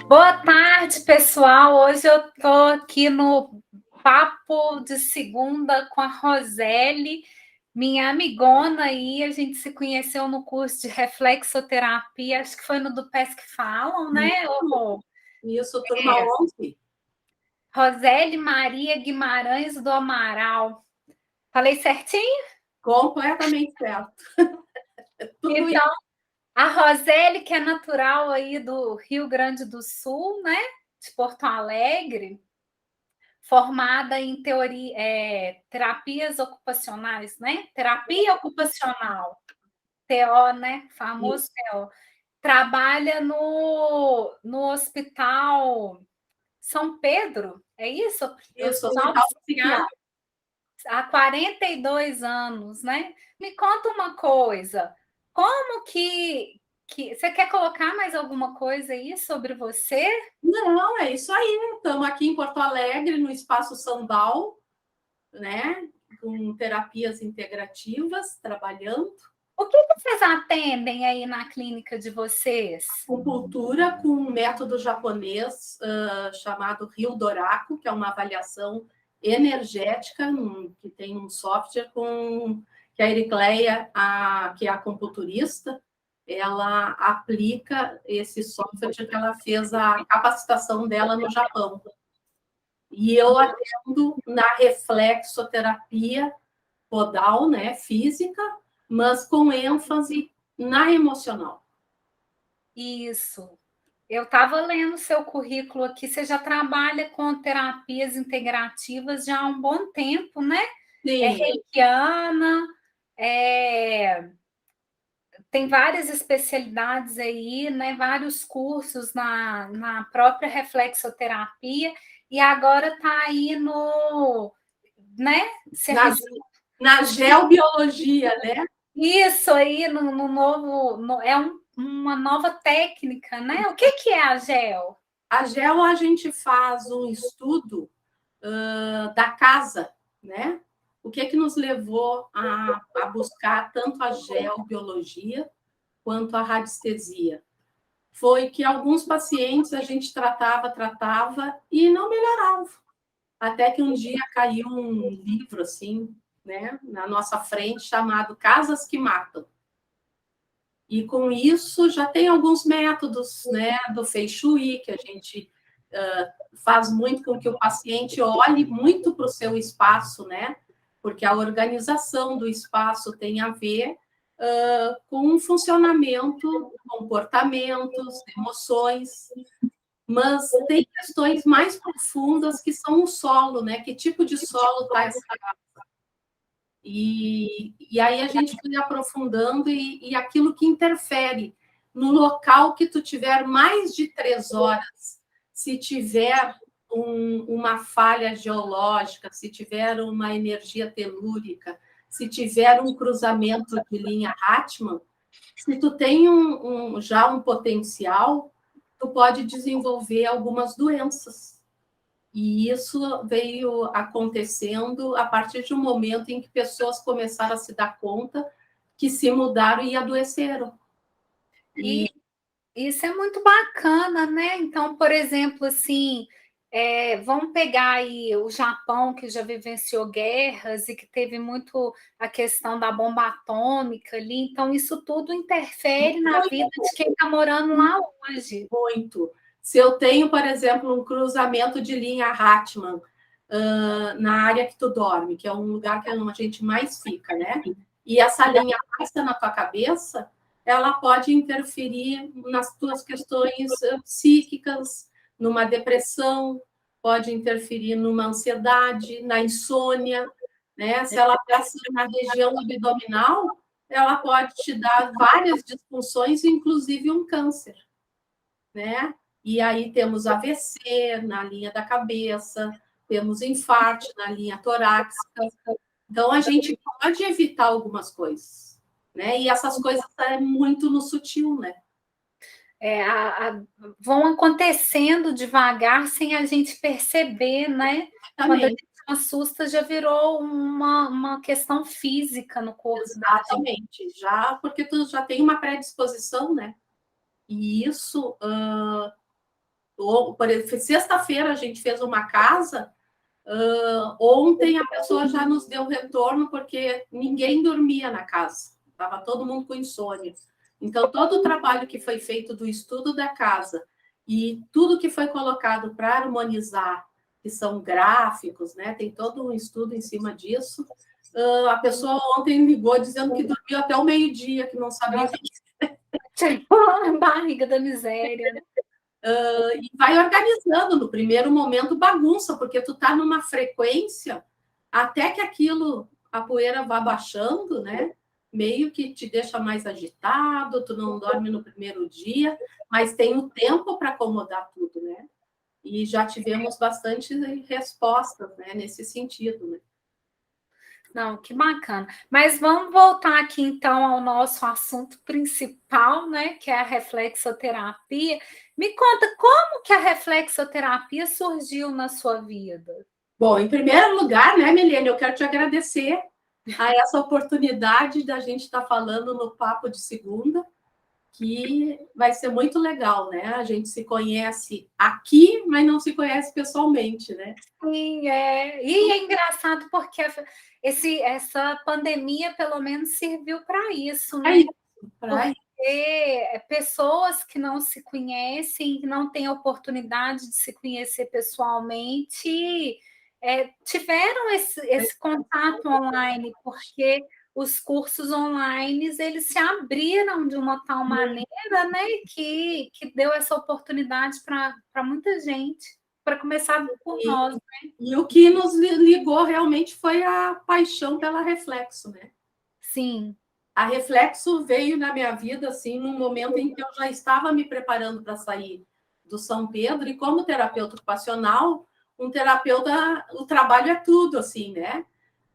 Boa tarde, pessoal. Hoje eu estou aqui no papo de segunda com a Roseli, minha amigona aí. A gente se conheceu no curso de reflexoterapia, acho que foi no do PES que falam, né? Isso, turma 11. Roseli Maria Guimarães do Amaral. Falei certinho? Completamente certo. Tudo isso. Então, a Roseli, que é natural aí do Rio Grande do Sul, né? De Porto Alegre, formada em terapias ocupacionais, né? Terapia ocupacional, TO, né? Famoso TO. Trabalha no Hospital São Pedro, é isso? Isso, Hospital hospital Psiquiátrico, psiquiátrico. há 42 anos, né? Me conta uma coisa, como que você quer colocar mais alguma coisa aí sobre você? Não, é isso aí. Estamos aqui em Porto Alegre, no Espaço Sandal, né? Com terapias integrativas, trabalhando. O que vocês atendem aí na clínica de vocês? Acupuntura com um método japonês chamado Rio Doraku, que é uma avaliação energética, que tem um software que a Ericleia, que é a acupunturista, ela aplica esse software que ela fez a capacitação dela no Japão. E eu atendo na reflexoterapia podal, né, física, mas com ênfase na emocional. Isso. Eu estava lendo seu currículo aqui, você já trabalha com terapias integrativas já há um bom tempo, né? É Sim, reikiana, tem várias especialidades aí, né? Vários cursos na própria reflexoterapia, e agora está aí no, né? na, na geobiologia, né? Isso aí no novo, uma nova técnica, né? O que é a gel? A geo a gente faz um estudo da casa, né? O que nos levou a buscar tanto a geobiologia quanto a radiestesia? Foi que alguns pacientes a gente tratava e não melhorava. Até que um dia caiu um livro assim, né, na nossa frente chamado Casas que Matam. E com isso já tem alguns métodos, né, do Feng Shui, que a gente faz muito com que o paciente olhe muito para o seu espaço, né? Porque a organização do espaço tem a ver com o funcionamento, comportamentos, emoções, mas tem questões mais profundas que são o solo, né? Que tipo de solo está essa. E aí a gente foi aprofundando e aquilo que interfere no local que tu tiver mais de 3 horas, se tiver uma falha geológica, se tiver uma energia telúrica, se tiver um cruzamento de linha Hartmann, se tu tem já um potencial, tu pode desenvolver algumas doenças. E isso veio acontecendo a partir de um momento em que pessoas começaram a se dar conta que se mudaram e adoeceram. E isso é muito bacana, né? Então, por exemplo, assim, vamos pegar aí o Japão, que já vivenciou guerras e que teve muito a questão da bomba atômica ali. Então, isso tudo interfere na vida de quem está morando lá hoje. Muito. Se eu tenho, por exemplo, um cruzamento de linha Hartmann na área que tu dorme, que é um lugar que a gente mais fica, né? E essa linha passa na tua cabeça, ela pode interferir nas tuas questões psíquicas, numa depressão, pode interferir numa ansiedade, na insônia, né? Se ela passa na região abdominal, ela pode te dar várias disfunções, inclusive um câncer, né? E aí temos AVC na linha da cabeça, temos infarto na linha torácica. Então, a gente pode evitar algumas coisas, né? E essas coisas é muito no sutil, né? Vão acontecendo devagar sem a gente perceber, né? Quando a Exatamente, gente se assusta, já virou uma questão física no corpo da gente. exatamente. Já porque tu já tem uma predisposição, né? E isso Por exemplo, sexta-feira a gente fez uma casa, ontem a pessoa já nos deu retorno porque ninguém dormia na casa, estava todo mundo com insônia. Então, todo o trabalho que foi feito do estudo da casa e tudo que foi colocado para harmonizar, que são gráficos, né? Tem todo um estudo em cima disso. A pessoa ontem ligou dizendo que dormiu até o meio-dia, que não sabia o que a barriga da miséria, né? E vai organizando. No primeiro momento, bagunça, porque tu tá numa frequência até que aquilo, a poeira vá baixando, né? Meio que te deixa mais agitado, tu não dorme no primeiro dia, mas tem o tempo para acomodar tudo, né? E já tivemos bastante respostas, né, nesse sentido, né? Não, que bacana. Mas vamos voltar aqui então ao nosso assunto principal, né, que é a reflexoterapia. Me conta como que a reflexoterapia surgiu na sua vida? Bom, em primeiro lugar, né, Milene, eu quero te agradecer a essa oportunidade da gente estar falando no Papo de Segunda, que vai ser muito legal, né? A gente se conhece aqui, mas não se conhece pessoalmente, né? Sim, e é engraçado porque essa pandemia, pelo menos, serviu para isso, né? Porque pessoas que não se conhecem, que não têm a oportunidade de se conhecer pessoalmente, tiveram esse contato online, porque os cursos online eles se abriram de uma tal maneira, né, que deu essa oportunidade para muita gente, para começar por nós. E o que nos ligou realmente foi a paixão pela Reflexo, né? Sim. A Reflexo veio na minha vida assim num momento em que eu já estava me preparando para sair do São Pedro, e como terapeuta ocupacional, um terapeuta, o trabalho é tudo, assim, né?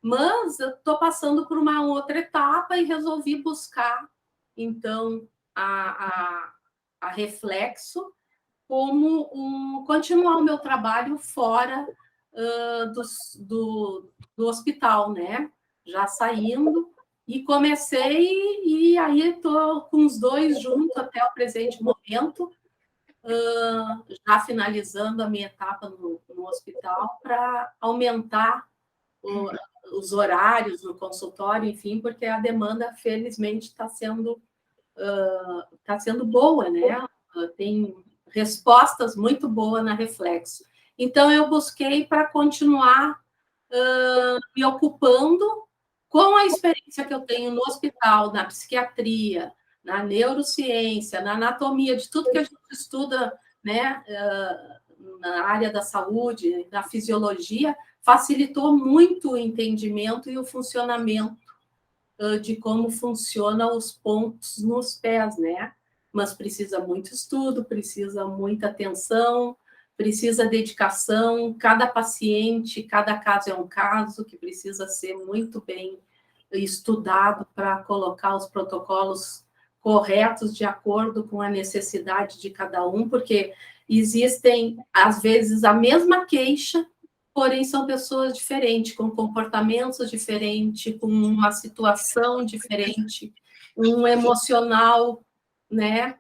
Mas eu estou passando por uma outra etapa e resolvi buscar, então, a Reflexo como continuar o meu trabalho fora do hospital, né? Já saindo, e comecei, e aí estou com os dois juntos até o presente momento, já finalizando a minha etapa no hospital, para aumentar os horários no consultório, enfim, porque a demanda, felizmente, está sendo boa, né? Tem respostas muito boas na Reflexo. Então, eu busquei para continuar me ocupando com a experiência que eu tenho no hospital, na psiquiatria, na neurociência, na anatomia, de tudo que a gente estuda, né, na área da saúde, na fisiologia, facilitou muito o entendimento e o funcionamento de como funcionam os pontos nos pés, né? Mas precisa muito estudo, precisa muita atenção, precisa dedicação. Cada paciente, cada caso é um caso que precisa ser muito bem estudado para colocar os protocolos corretos de acordo com a necessidade de cada um, porque existem, às vezes, a mesma queixa, porém são pessoas diferentes, com comportamentos diferentes, com uma situação diferente, um emocional, né?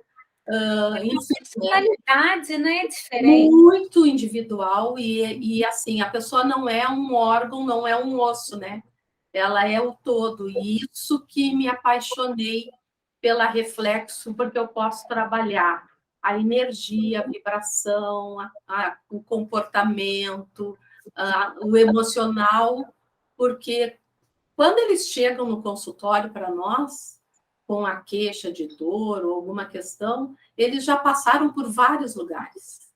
Personalidade, né? Diferente. Muito individual, e assim, a pessoa não é um órgão, não é um osso, né? Ela é o todo, e isso que me apaixonei pela Reflexo, porque eu posso trabalhar a energia, a vibração, o comportamento, o emocional, porque quando eles chegam no consultório para nós, com a queixa de dor ou alguma questão, eles já passaram por vários lugares.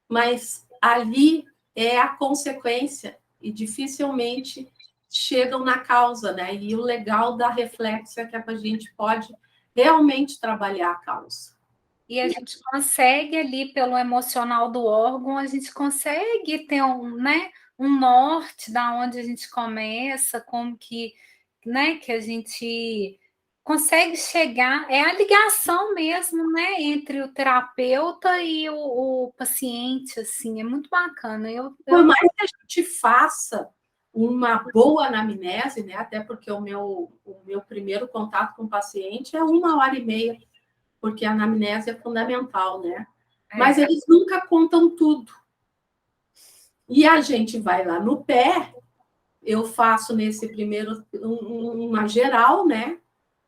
Mas ali é a consequência e dificilmente chegam na causa, né? E o legal da Reflexo é que a gente pode realmente trabalhar a causa. E a gente consegue ali, pelo emocional do órgão, a gente consegue ter né, um norte da onde a gente começa, como que, né, que a gente consegue chegar, é a ligação mesmo, né, entre o terapeuta e o paciente, assim, é muito bacana. Por mais que a gente faça uma boa anamnese, né, até porque o meu primeiro contato com o paciente é 1h30, porque a anamnese é fundamental, né? mas eles nunca contam tudo. E a gente vai lá no pé, eu faço nesse primeiro uma geral, né,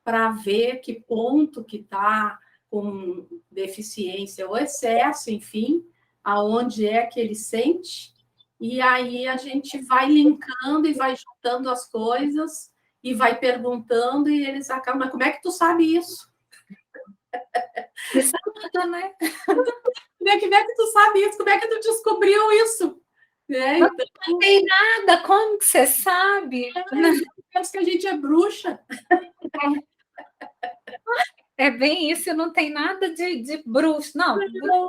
para ver que ponto que está com deficiência ou excesso, enfim, aonde é que ele sente, e aí a gente vai linkando e vai juntando as coisas e vai perguntando, e eles acabam, mas como é que tu sabe isso? Isso é, né? Como é que tu sabe isso? Como é que tu descobriu isso? Então... Não tem nada, como que você sabe? Pensa que a gente é bruxa. É bem isso, não tem nada de bruxo. Não,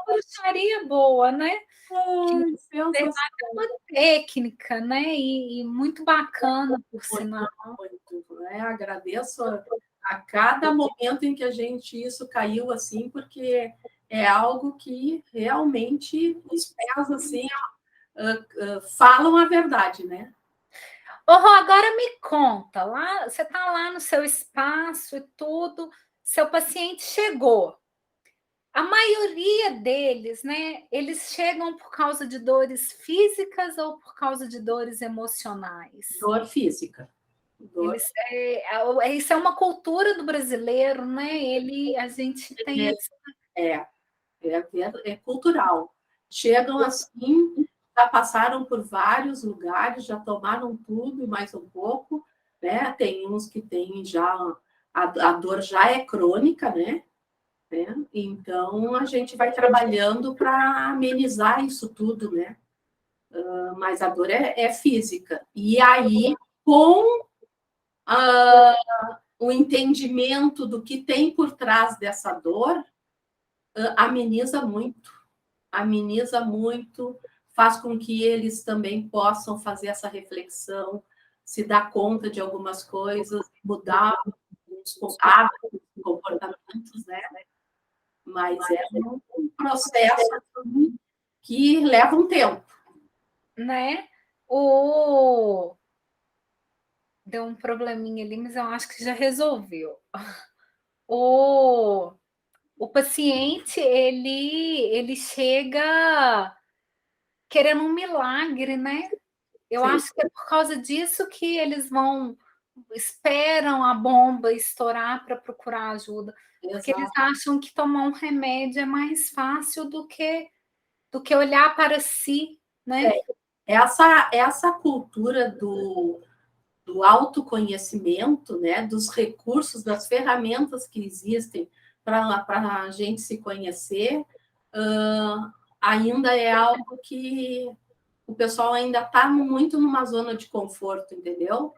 bruxaria boa, né? Ai, É uma técnica, né? E muito bacana, por sinal. Muito, né? Agradeço a cada momento em que isso caiu assim, porque é algo que realmente os pés assim falam a verdade, né? Rô, agora me conta, lá, você está lá no seu espaço e tudo, seu paciente chegou. A maioria deles, né, eles chegam por causa de dores físicas ou por causa de dores emocionais? Dor física. Eles, isso é uma cultura do brasileiro, né? A gente tem é cultural. Chegam assim, já passaram por vários lugares, já tomaram tudo e mais um pouco, né? Tem uns que têm já a dor já é crônica, né? Então a gente vai trabalhando para amenizar isso tudo, né? Mas a dor é física. E aí, com o entendimento do que tem por trás dessa dor, ameniza muito, faz com que eles também possam fazer essa reflexão, se dar conta de algumas coisas, mudar os hábitos, comportamentos, né? Mas é um processo que leva um tempo. Né? Deu um probleminha ali, mas eu acho que já resolveu. O paciente, ele chega querendo um milagre, né? Eu Sim. acho que é por causa disso que eles esperam a bomba estourar para procurar ajuda. Porque eles acham que tomar um remédio é mais fácil do que olhar para si, né? Essa cultura do autoconhecimento, né, dos recursos, das ferramentas que existem para a gente se conhecer, ainda é algo que o pessoal ainda está muito numa zona de conforto, entendeu?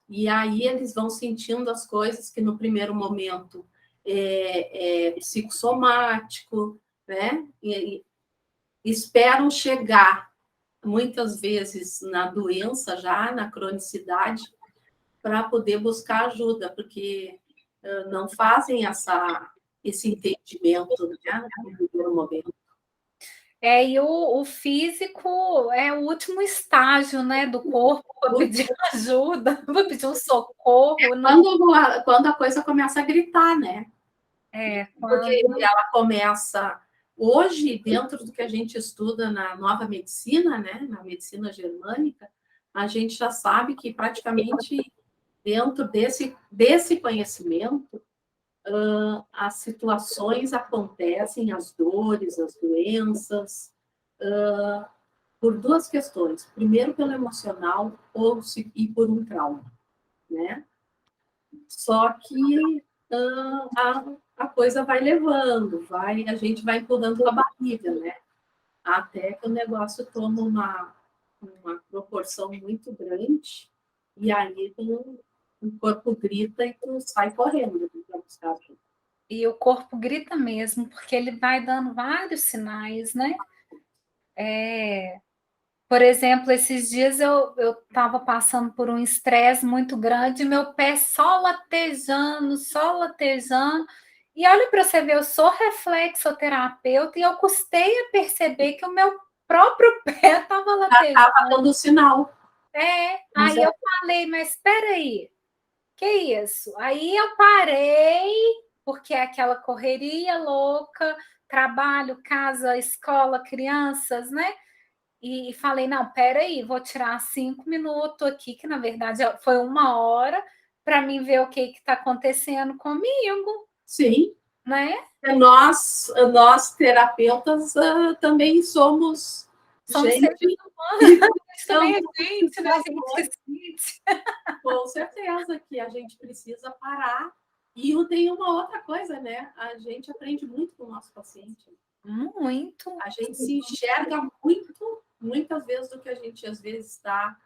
E aí eles vão sentindo as coisas que no primeiro momento é psicossomático, né? E esperam chegar muitas vezes na doença já, na cronicidade, para poder buscar ajuda, porque não fazem esse entendimento, né, no primeiro momento. E o físico é o último estágio, né, do corpo para pedir ajuda, para pedir um socorro. Quando a coisa começa a gritar, né? Porque ela começa... Hoje, dentro do que a gente estuda na nova medicina, né, na medicina germânica, a gente já sabe que praticamente dentro desse conhecimento, as situações acontecem, as dores, as doenças, por duas questões. Primeiro, pelo emocional e por um trauma, né? Só que a coisa vai levando, a gente vai empurrando com a barriga, né? Até que o negócio toma uma proporção muito grande, e aí o corpo grita e tu sai correndo para buscar ajuda. E o corpo grita mesmo, porque ele vai dando vários sinais, né? Por exemplo, esses dias eu estava passando por um estresse muito grande, meu pé só latejando, só latejando. E olha para você ver, eu sou reflexoterapeuta e eu custei a perceber que o meu próprio pé estava latejando. Estava dando sinal. Aí eu falei, mas espera aí, que isso? Aí eu parei, porque é aquela correria louca, trabalho, casa, escola, crianças, né? E falei, não, peraí, vou tirar 5 minutos aqui, que na verdade foi 1 hora, para mim ver o que está acontecendo comigo, Sim. né? Nós terapeutas, também somos Somos gente seres humanos, que a gente também é estamos gente, né? A gente precisando. se sente. Com certeza que a gente precisa parar. E tem uma outra coisa, né? A gente aprende muito com o nosso paciente. Muito. A gente se enxerga muito, muitas vezes, do que a gente, às vezes, está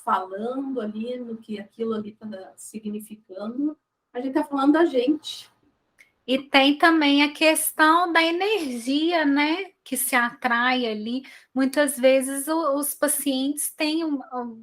falando ali, no que aquilo ali está significando. A gente está falando da gente. E tem também a questão da energia, né? Que se atrai ali. Muitas vezes os pacientes têm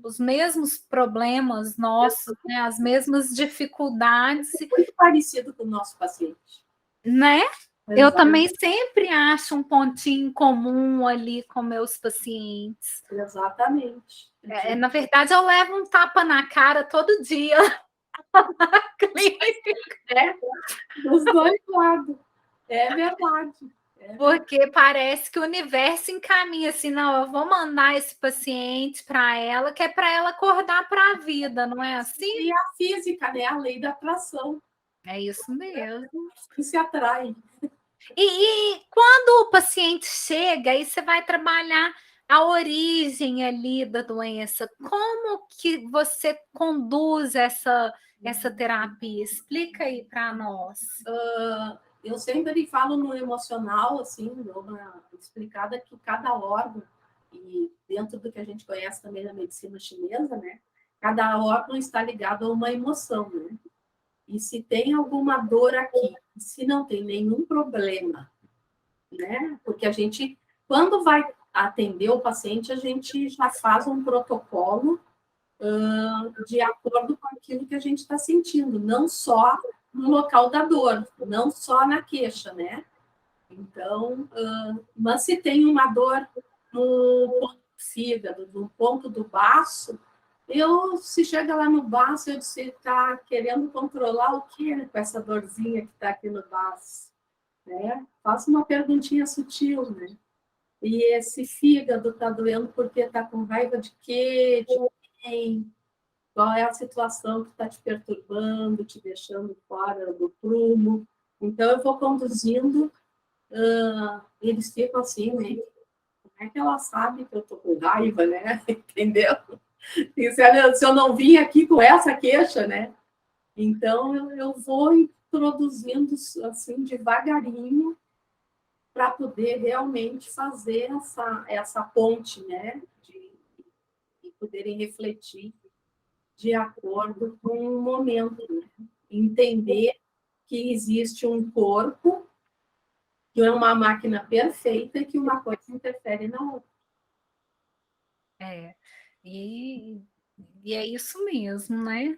os mesmos problemas nossos, né? As mesmas dificuldades, Muito parecido com o nosso paciente. né? Eu Exato. também sempre acho um pontinho em comum ali com meus pacientes. Exatamente. Na verdade, eu levo um tapa na cara todo dia. Dos dois lados. É verdade. Porque parece que o universo encaminha assim, não, eu vou mandar esse paciente para ela, que é para ela acordar para a vida, não é assim? E a física, né? A lei da atração. É isso mesmo. Que se atrai. E quando o paciente chega, aí você vai trabalhar a origem ali da doença, como que você conduz essa terapia? Explica aí para nós. Eu sempre falo no emocional, assim, dou uma explicada que cada órgão, e dentro do que a gente conhece também da medicina chinesa, né? Cada órgão está ligado a uma emoção, né? E se tem alguma dor aqui, se não tem nenhum problema, né? Porque a gente, quando vai atender o paciente, a gente já faz um protocolo de acordo com aquilo que a gente está sentindo, não só no local da dor, não só na queixa, né? Então, mas se tem uma dor no ponto do fígado, no ponto do baço, se chega lá no baço, eu disse, está querendo controlar o que com essa dorzinha que está aqui no baço? Né? Faça uma perguntinha sutil, né? E esse fígado está doendo porque está com raiva de quê? De quem? Qual é a situação que está te perturbando, te deixando fora do prumo? Então, eu vou conduzindo, eles ficam assim, né? Como é que ela sabe que eu estou com raiva, né? Entendeu? E se eu não vim aqui com essa queixa, né? Então, eu vou introduzindo assim devagarinho para poder realmente fazer essa ponte, né? De poderem refletir de acordo com o momento, né? Entender que existe um corpo que é uma máquina perfeita e que uma coisa interfere na outra. É, e, e é isso mesmo, né?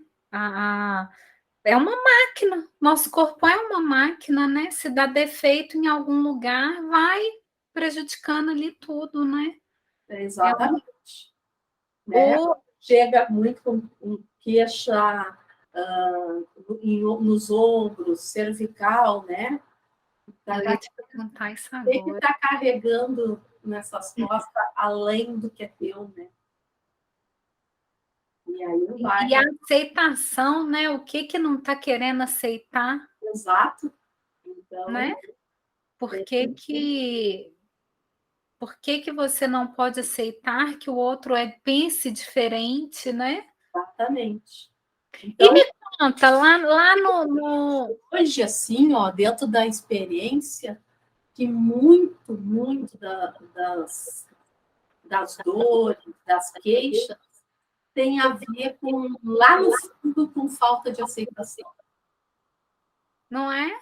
É uma máquina, nosso corpo é uma máquina, né? Se dá defeito em algum lugar, vai prejudicando ali tudo, né? Exatamente. Né? O, Chega muito com queixa nos ombros, cervical, né? eu ia te perguntar isso Tem que agora. estar carregando nessas costas além do que é teu, né? E aí vai. E a aceitação, né? O que não está querendo aceitar, Exato. Então, né? Por que que você não pode aceitar que o outro pense diferente, né? exatamente. E Então, me conta, lá no... hoje, assim, ó, dentro da experiência, que muito das dores, das queixas, tem a ver com, lá no fundo, com falta de aceitação. Não é?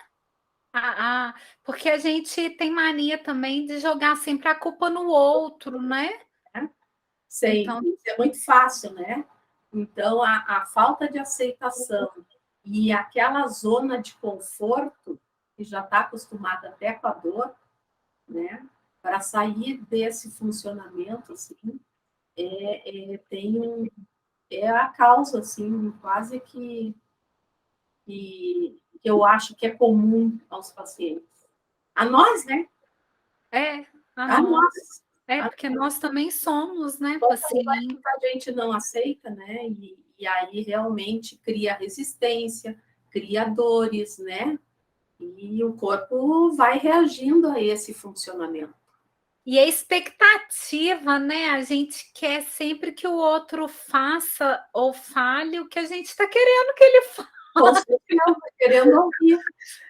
Porque a gente tem mania também de jogar sempre a culpa no outro, né? Né? Então, Isso é muito fácil, né? Então, a falta de aceitação e aquela zona de conforto, que já está acostumada até com a dor, né? Para sair desse funcionamento, assim, tem é a causa, assim, quase que que eu acho que é comum aos pacientes. A nós, né? A A nós. nós. Porque nós também somos, né, pacientes. A gente não aceita, né? E aí realmente cria resistência, cria dores, né? E o corpo vai reagindo a esse funcionamento. E a expectativa, né? A gente quer sempre que o outro faça ou fale o que a gente está querendo que ele faça. Com certeza, querendo ouvir,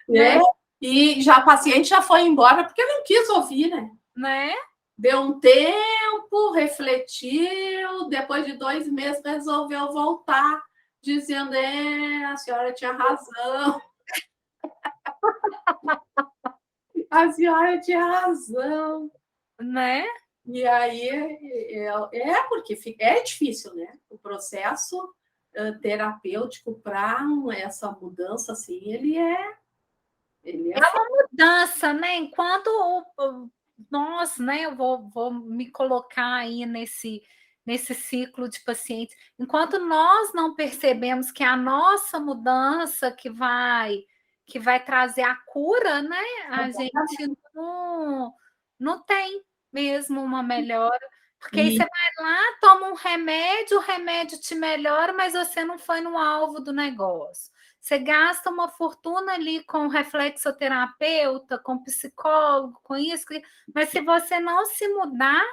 né? E já a paciente já foi embora porque não quis ouvir, né? Deu um tempo, refletiu, depois de 2 meses resolveu voltar, dizendo: a senhora tinha razão. A senhora tinha razão. Né? E aí porque é difícil, né? O processo terapêutico para essa mudança, assim, ele é uma mudança, né? Enquanto nós, né? Eu vou me colocar aí nesse ciclo de pacientes. Enquanto nós não percebemos que é a nossa mudança que vai trazer a cura, né? A gente não tem mesmo uma melhora. Porque aí você vai lá, toma um remédio, o remédio te melhora, mas você não foi no alvo do negócio. Você gasta uma fortuna ali com reflexoterapeuta, com psicólogo, com isso, mas se você não se mudar,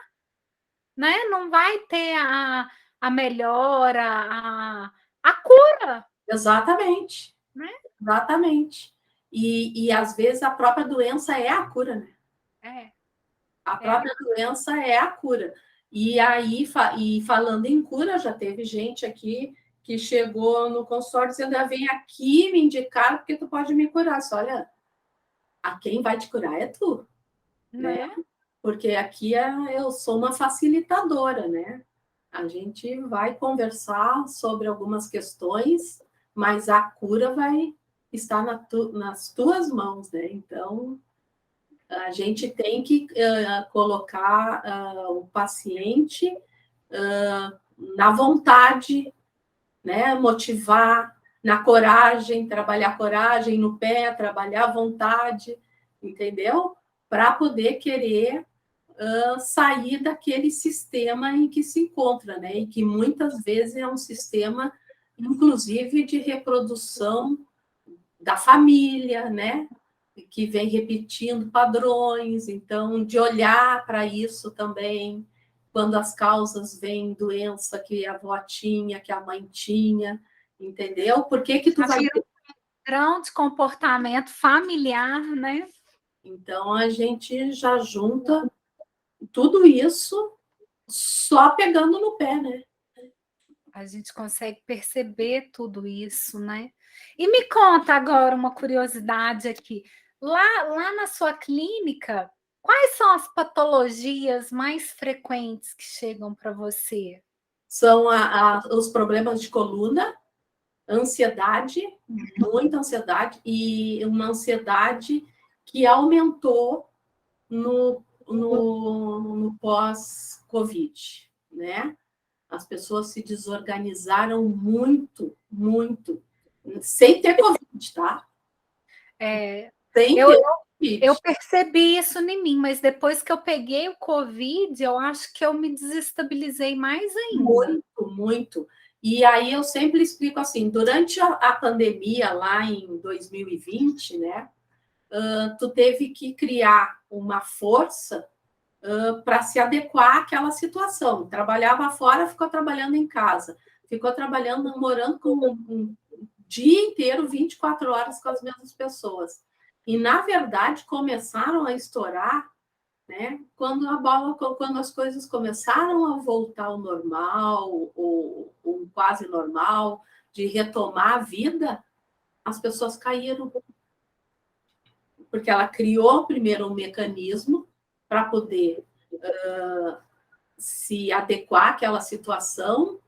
né, não vai ter a melhora, a cura. Exatamente. Né? Exatamente. E às vezes a própria doença é a cura, né? A própria doença é a cura. E aí, falando em cura, já teve gente aqui que chegou no consultório dizendo: vem aqui me indicar porque tu pode me curar. Só, olha, a quem vai te curar é tu, né? Porque aqui eu sou uma facilitadora, né? A gente vai conversar sobre algumas questões, mas a cura vai estar nas tuas mãos, né? Então, a gente tem que colocar o paciente na vontade, né? Motivar, na coragem, trabalhar coragem no pé, trabalhar a vontade, entendeu? Para poder querer sair daquele sistema em que se encontra, né? E que muitas vezes é um sistema, inclusive, de reprodução da família, né? Que vem repetindo padrões, então, de olhar para isso também, quando as causas vêm doença que a avó tinha, que a mãe tinha, entendeu? Por que tu vai ter padrão de comportamento familiar, né? Então, a gente já junta tudo isso só pegando no pé, né? A gente consegue perceber tudo isso, né? E me conta agora uma curiosidade aqui. Lá na sua clínica, quais são as patologias mais frequentes que chegam para você? São os problemas de coluna, ansiedade, muita ansiedade, e uma ansiedade que aumentou no pós-Covid, né? As pessoas se desorganizaram muito, muito, sem ter Covid, tá? Sem ter Covid. Eu percebi isso em mim, mas depois que eu peguei o Covid, eu acho que eu me desestabilizei mais ainda. Muito, muito. E aí eu sempre explico assim, durante a pandemia, lá em 2020, né? Tu teve que criar uma força para se adequar àquela situação. Trabalhava fora, ficou trabalhando em casa. Ficou trabalhando, morando com um dia inteiro, 24 horas com as mesmas pessoas. E, na verdade, começaram a estourar, né? Quando as coisas começaram a voltar ao normal, ou quase normal, de retomar a vida, as pessoas caíram. Porque ela criou primeiro um mecanismo para poder se adequar àquela situação.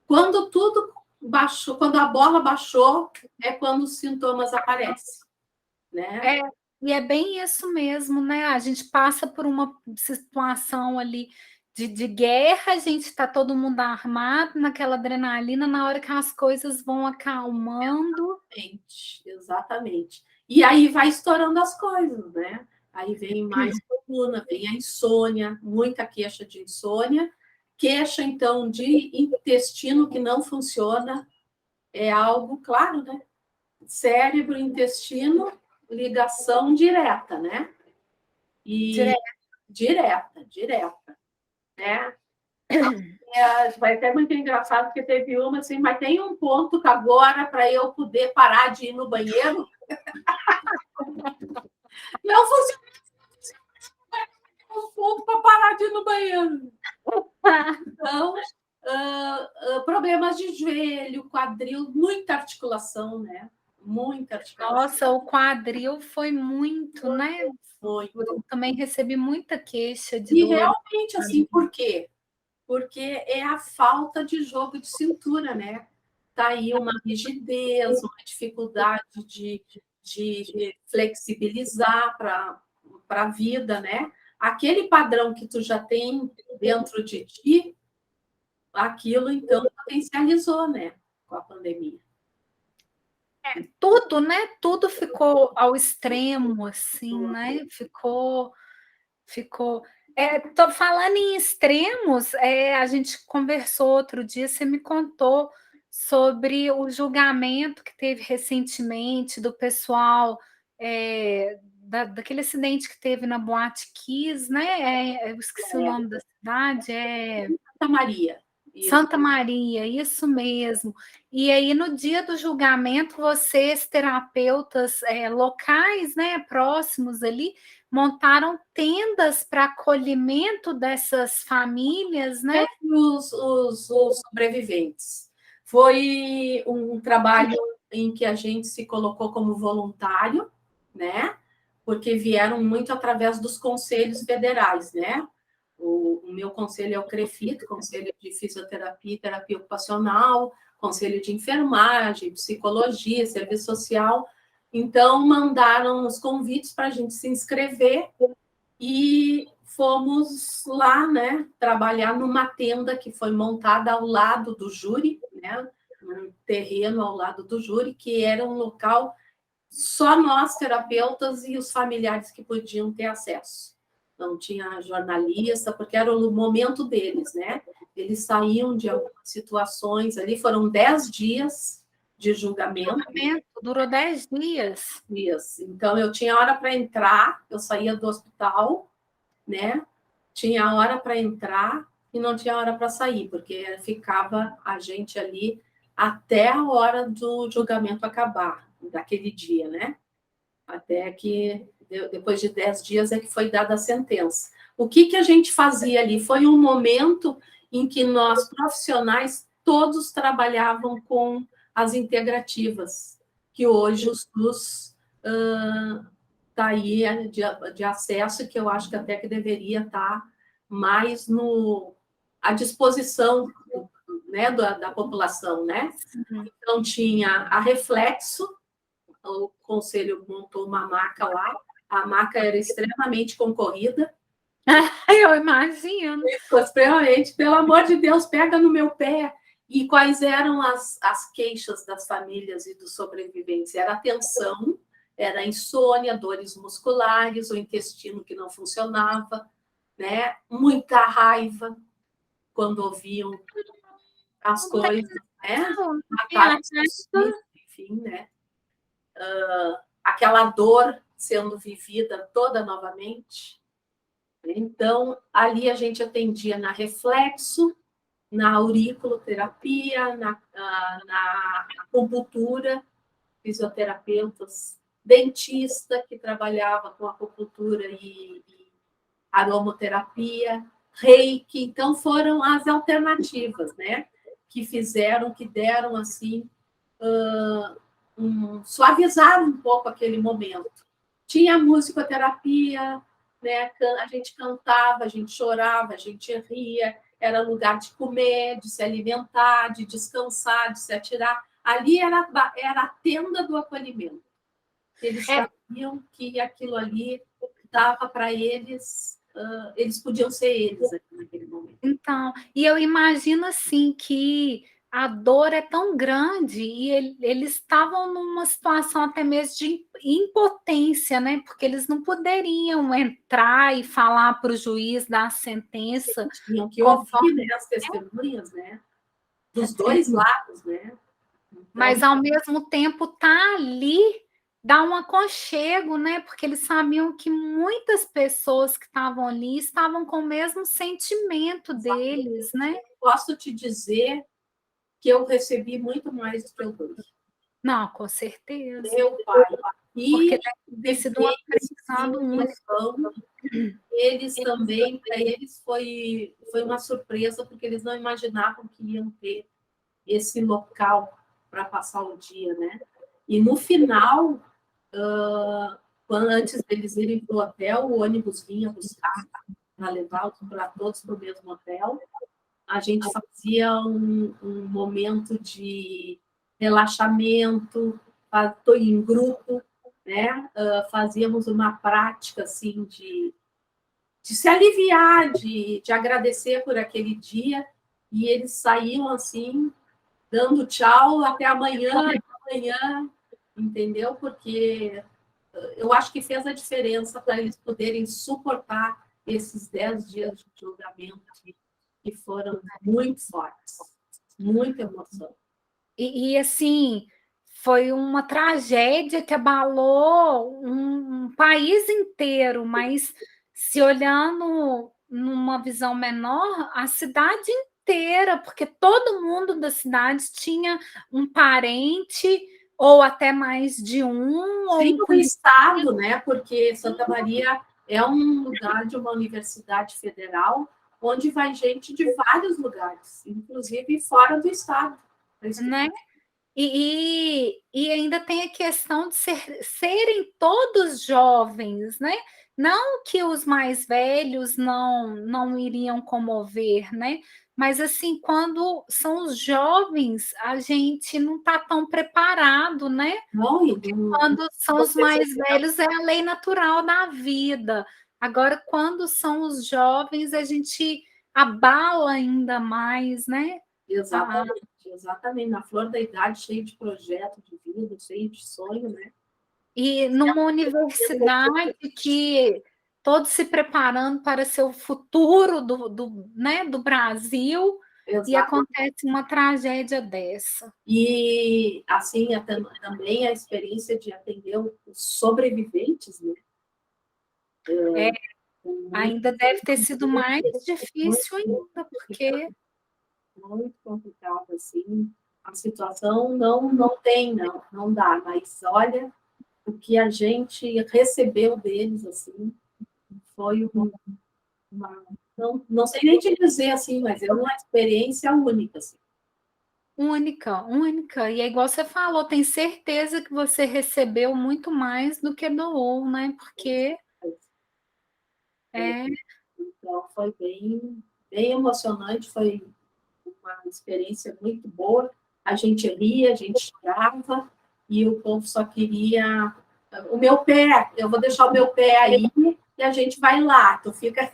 Quando tudo baixou, quando a bola baixou, é quando os sintomas aparecem, né? E é bem isso mesmo, né? A gente passa por uma situação ali de guerra, a gente está todo mundo armado, naquela adrenalina, na hora que as coisas vão acalmando. Exatamente, exatamente. E aí vai estourando as coisas, né? Aí vem mais coluna, vem a insônia, muita queixa de insônia, queixa, então, de intestino que não funciona, é algo, claro, né? Cérebro, intestino, ligação direta, né? E direta, né? Vai até muito engraçado, porque teve uma assim, mas tem um ponto que agora, para eu poder parar de ir no banheiro, não funciona um ponto para parar de ir no banheiro. Então, problemas de joelho, quadril, muita articulação, né? Muita articulação. Nossa, o quadril foi muito, né? Muito. Eu também recebi muita queixa de E dor. realmente, assim, por quê? Porque é a falta de jogo de cintura, né? Está aí uma rigidez, uma dificuldade de flexibilizar para a vida, né? Aquele padrão que tu já tem dentro de ti, aquilo então potencializou, né? Com a pandemia. Tudo, né? Tudo ficou ao extremo, assim, né? Ficou. Tô falando em extremos, a gente conversou outro dia, você me contou sobre o julgamento que teve recentemente do pessoal, daquele acidente que teve na Boate Kiss, né? Eu esqueci o nome da cidade, Santa Maria. Isso. Santa Maria, isso mesmo. E aí, no dia do julgamento, vocês, terapeutas locais, né, próximos ali, montaram tendas para acolhimento dessas famílias, né? Os sobreviventes. Foi um trabalho em que a gente se colocou como voluntário, né? Porque vieram muito através dos conselhos federais, né? O meu conselho é o CREFIT, Conselho de Fisioterapia e Terapia Ocupacional, Conselho de Enfermagem, Psicologia, Serviço Social. Então, mandaram os convites para a gente se inscrever e fomos lá, né, trabalhar numa tenda que foi montada ao lado do júri, né, um terreno ao lado do júri, que era um local só nós, terapeutas, e os familiares que podiam ter acesso. Não tinha jornalista, porque era o momento deles, né? Eles saíam de algumas situações ali, foram 10 dias de julgamento. Durou 10 dias. Isso. Então, eu tinha hora para entrar, eu saía do hospital, né? Tinha hora para entrar e não tinha hora para sair, porque ficava a gente ali até a hora do julgamento acabar, daquele dia, né? Até que, depois de 10 dias, é que foi dada a sentença. O que a gente fazia ali? Foi um momento em que nós, profissionais, todos trabalhavam com as integrativas, que hoje o SUS está aí de acesso, que eu acho que até que deveria estar mais à disposição, né, da população, né? Então, tinha a Reflexo, o conselho montou uma maca lá, a maca era extremamente concorrida. Eu imagino. Extremamente, pelo amor de Deus, pega no meu pé. E quais eram as queixas das famílias e dos sobreviventes? Era a tensão, era a insônia, dores musculares, o intestino que não funcionava, né? Muita raiva quando ouviam as coisas, né? Enfim, né? Aquela dor sendo vivida toda novamente. Então, ali a gente atendia na reflexo, na auriculoterapia, na acupuntura, fisioterapeutas, dentista que trabalhava com acupuntura e aromoterapia, reiki. Então, foram as alternativas, né? Que deram, assim, suavizaram um pouco aquele momento. Tinha musicoterapia, né? A gente cantava, a gente chorava, a gente ria, era lugar de comer, de se alimentar, de descansar, de se atirar. Ali era a tenda do acolhimento. Eles sabiam que aquilo ali dava para eles eles podiam ser eles aqui naquele momento. Então, e eu imagino assim que a dor é tão grande e eles estavam numa situação até mesmo de impotência, né? Porque eles não poderiam entrar e falar para o juiz dar a sentença. Tinham que Conforme, ouvir, né, as testemunhas, né, dos dois lados, né? Então, mas ao mesmo tempo tá ali dá um aconchego, né? Porque eles sabiam que muitas pessoas que estavam ali estavam com o mesmo sentimento deles, né? posso te dizer que eu recebi muito mais do que eu dei. Não, com certeza. Meu pai. Porque E deve ter sido um depois, aprendizado único. eles também, para eles foi uma surpresa, porque eles não imaginavam que iam ter esse local para passar o dia, né? E no final, antes deles irem para o hotel, o ônibus vinha buscar para levar para todos para o mesmo hotel. A gente fazia um momento de relaxamento, em grupo, né? Fazíamos uma prática assim de se aliviar, de agradecer por aquele dia, e eles saíam assim, dando tchau, até amanhã, entendeu? Porque eu acho que fez a diferença para eles poderem suportar esses 10 dias de julgamento que foram muito fortes, muita emoção. E assim, foi uma tragédia que abalou um país inteiro, mas se olhando numa visão menor, a cidade inteira, porque todo mundo da cidade tinha um parente, ou até mais de um, ou Sim, um o conhecido. estado, né? Porque Santa Maria é um lugar de uma universidade federal, onde vai gente de vários lugares, inclusive fora do estado. Né? E ainda tem a questão de serem todos jovens, né? Não que os mais velhos não iriam comover, né? Mas assim, quando são os jovens, a gente não está tão preparado, né? Não, Porque quando são os mais velhos é a lei natural da vida. Agora, quando são os jovens, a gente abala ainda mais, né? exatamente, exatamente. Na flor da idade, cheio de projeto de vida, cheio de sonho, né? E numa universidade que todos se preparando para ser o futuro né, do Brasil, e Exato. acontece uma tragédia dessa. E, assim, também a experiência de atender os sobreviventes, né? É, Muito, ainda deve ter sido mais muito, difícil ainda, porque muito complicado, assim. A situação não tem, não dá. Mas, olha, o que a gente recebeu deles, assim, foi não sei nem te dizer, assim, mas é uma experiência única, assim. única, única. E é igual você falou, tem certeza que você recebeu muito mais do que doou, né? Porque é, Então, foi bem emocionante, foi uma experiência muito boa. A gente ria, a gente chorava, e o povo só queria o meu pé, eu vou deixar o meu pé aí e a gente vai lá. Tu fica.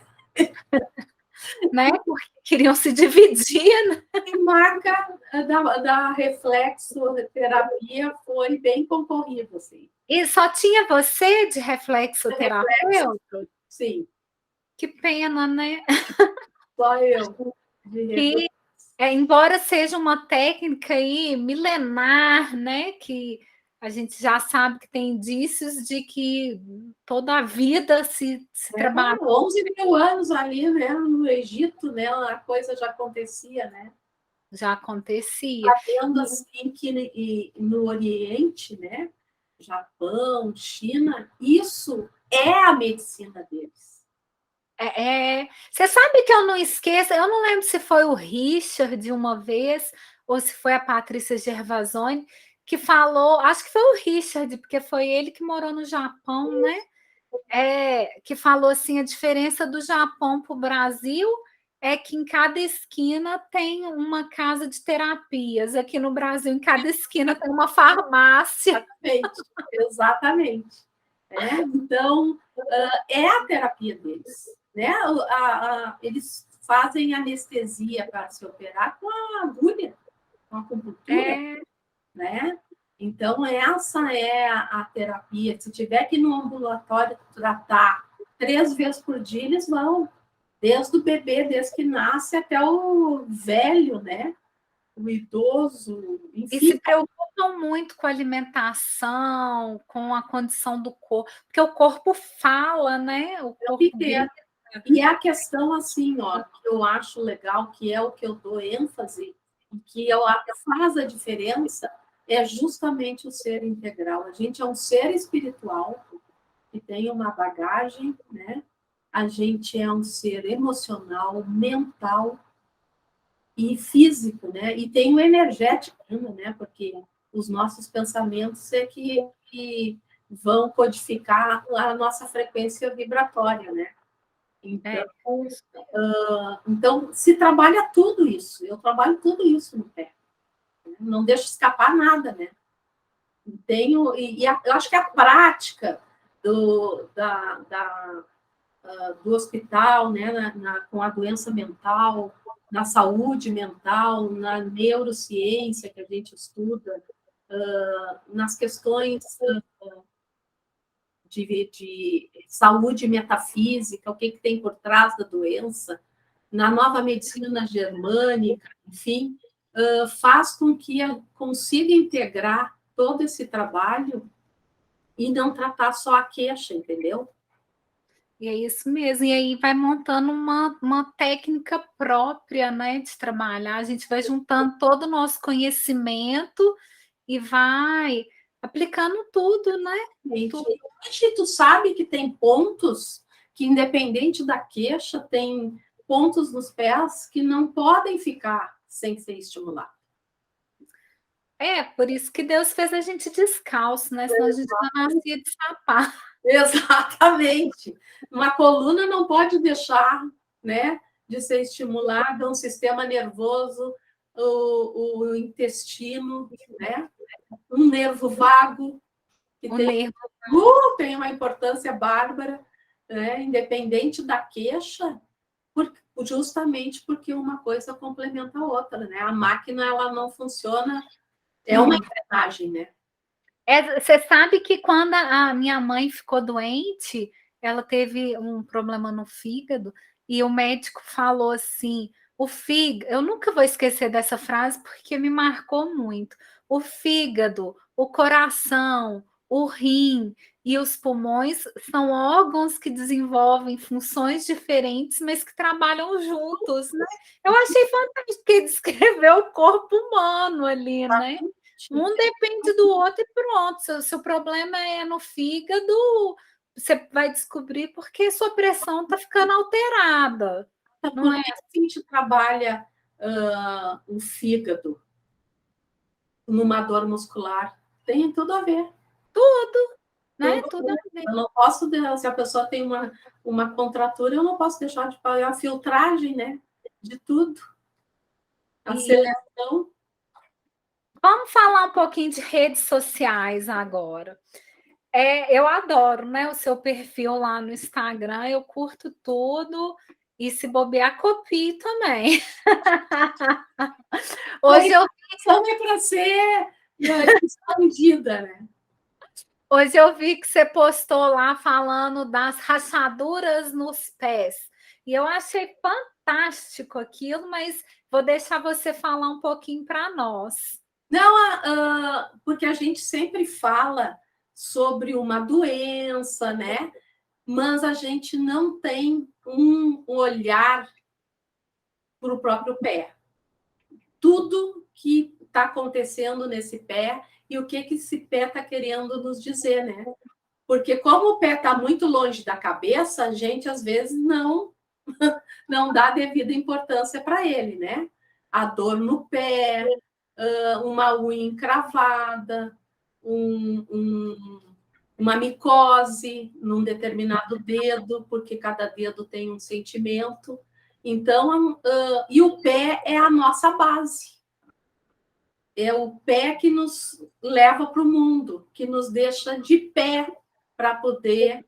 né? Porque queriam se dividir, né? A marca da reflexoterapia foi bem concorrida, assim. E só tinha você de reflexoterapeuta? Sim, Que pena, né? só eu. De Que, reflexo. embora seja uma técnica aí milenar, né? Que a gente já sabe que tem indícios de que toda a vida se trabalha. 11 mil anos ali, né, no Egito, né, a coisa já acontecia, né? Já acontecia. Sabendo assim que no Oriente, né, Japão, China, isso é a medicina deles. Você sabe que eu não esqueço, eu não lembro se foi o Richard uma vez ou se foi a Patrícia Gervasoni que falou, acho que foi o Richard, porque foi ele que morou no Japão, né? Que falou assim: a diferença do Japão para o Brasil é que em cada esquina tem uma casa de terapias. Aqui no Brasil, em cada esquina tem uma farmácia. Exatamente. Então, é a terapia deles. né? Eles fazem anestesia para se operar com a agulha, com a acupuntura, né? Então, essa é a terapia. Se tiver que ir no ambulatório tratar 3 vezes por dia, eles vão. Desde o bebê, desde que nasce, até o velho, né? O idoso, enfim. E se preocupam muito com a alimentação, com a condição do corpo, porque o corpo fala, né? O corpo grita. E a questão, assim, ó, que eu acho legal, que é o que eu dou ênfase, e que faz a diferença, é justamente o ser integral. A gente é um ser espiritual que tem uma bagagem, né? A gente é um ser emocional, mental e físico, né? E tem o energético ainda, né? Porque os nossos pensamentos é que vão codificar a nossa frequência vibratória, né? Então, se trabalha tudo isso. Eu trabalho tudo isso no pé. Não deixo escapar nada, né? Eu acho que a prática do hospital, né, com a doença mental, na saúde mental, na neurociência que a gente estuda, nas questões de saúde metafísica, o que tem por trás da doença, na nova medicina germânica, enfim, faz com que consiga integrar todo esse trabalho e não tratar só a queixa, entendeu? E é isso mesmo. E aí vai montando uma técnica própria, né, de trabalhar. A gente vai juntando todo o nosso conhecimento e vai aplicando tudo, né? Tudo. E tu sabe que tem pontos que, independente da queixa, tem pontos nos pés que não podem ficar sem ser estimulados. Por isso que Deus fez a gente descalço, né? Senão a gente não nascia de sapato. Exatamente. Uma coluna não pode deixar, né, de ser estimulada, um sistema nervoso, o intestino, né? Um nervo vago, que tem uma importância bárbara, né, independente da queixa, justamente porque uma coisa complementa a outra, né? A máquina ela não funciona, é uma engrenagem, né? Você sabe que quando a minha mãe ficou doente, ela teve um problema no fígado e o médico falou assim: o fígado, eu nunca vou esquecer dessa frase porque me marcou muito. O fígado, o coração, o rim e os pulmões são órgãos que desenvolvem funções diferentes, mas que trabalham juntos, né? Eu achei fantástico que ele descreveu o corpo humano ali, né? Um depende do outro e pronto. Se o problema é no fígado, você vai descobrir porque sua pressão está ficando alterada. Não é? Por que a gente trabalha o fígado numa dor muscular? Tem tudo a ver. Tudo, né? Tudo a ver. Eu não posso, se a pessoa tem uma contratura, eu não posso deixar de pagar a filtragem, né? De tudo. A seleção. Vamos falar um pouquinho de redes sociais agora. Eu adoro, né, o seu perfil lá no Instagram, eu curto tudo e se bobear, copio também. Hoje eu é para ser escondida, né? Hoje eu vi que você postou lá falando das rachaduras nos pés. E eu achei fantástico aquilo, mas vou deixar você falar um pouquinho para nós. Não, porque a gente sempre fala sobre uma doença, né? Mas a gente não tem um olhar para o próprio pé. Tudo que está acontecendo nesse pé e o que esse pé está querendo nos dizer, né? Porque como o pé está muito longe da cabeça, a gente às vezes não dá devida importância para ele, né? A dor no pé, uma unha encravada, uma micose num determinado dedo, porque cada dedo tem um sentimento. Então, e o pé é a nossa base. É o pé que nos leva para o mundo, que nos deixa de pé para poder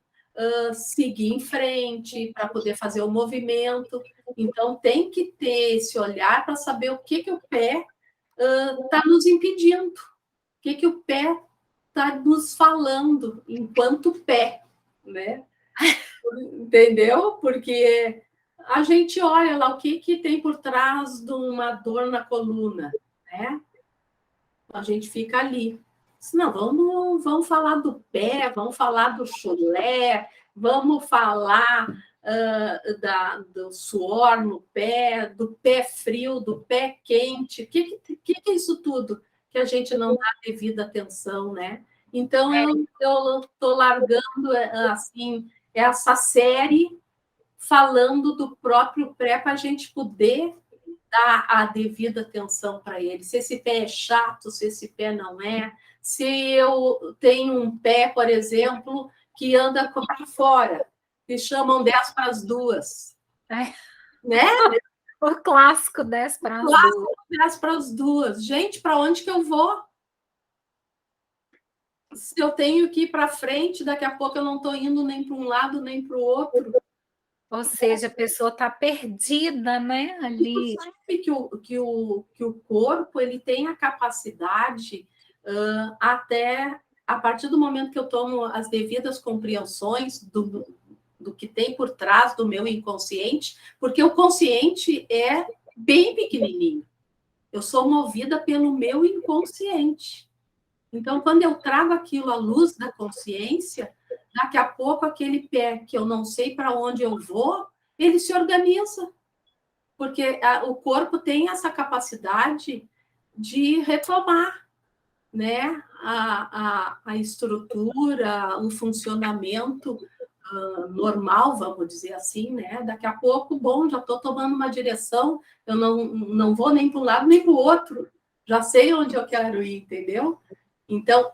seguir em frente, para poder fazer o movimento. Então, tem que ter esse olhar para saber o que o pé está nos impedindo, o que o pé está nos falando enquanto pé, né? Entendeu? Porque a gente olha lá o que tem por trás de uma dor na coluna, né? A gente fica ali. Não, vamos falar do pé, vamos falar do chulé, vamos falar do suor no pé, do pé frio, do pé quente. O que é isso tudo que a gente não dá devida atenção, né? Então, eu estou largando assim, essa série falando do próprio pé para a gente poder dar a devida atenção para ele. Se esse pé é chato, se esse pé não é. Se eu tenho um pé, por exemplo, que anda para fora, que chamam 10 para as 2. Né? O clássico 10 para as 2. 10 para as 2. Gente, para onde que eu vou? Se eu tenho que ir para frente, daqui a pouco eu não estou indo nem para um lado nem para o outro. Ou seja, a pessoa está perdida, né? Ali. Você sabe que o corpo ele tem a capacidade, até a partir do momento que eu tomo as devidas compreensões do que tem por trás do meu inconsciente, porque o consciente é bem pequenininho. Eu sou movida pelo meu inconsciente. Então, quando eu trago aquilo à luz da consciência, daqui a pouco aquele pé que eu não sei para onde eu vou, ele se organiza. Porque o corpo tem essa capacidade de retomar, né, a estrutura, o funcionamento normal, vamos dizer assim, né? Daqui a pouco, bom, já estou tomando uma direção, eu não vou nem para um lado nem para o outro, já sei onde eu quero ir, entendeu? Então,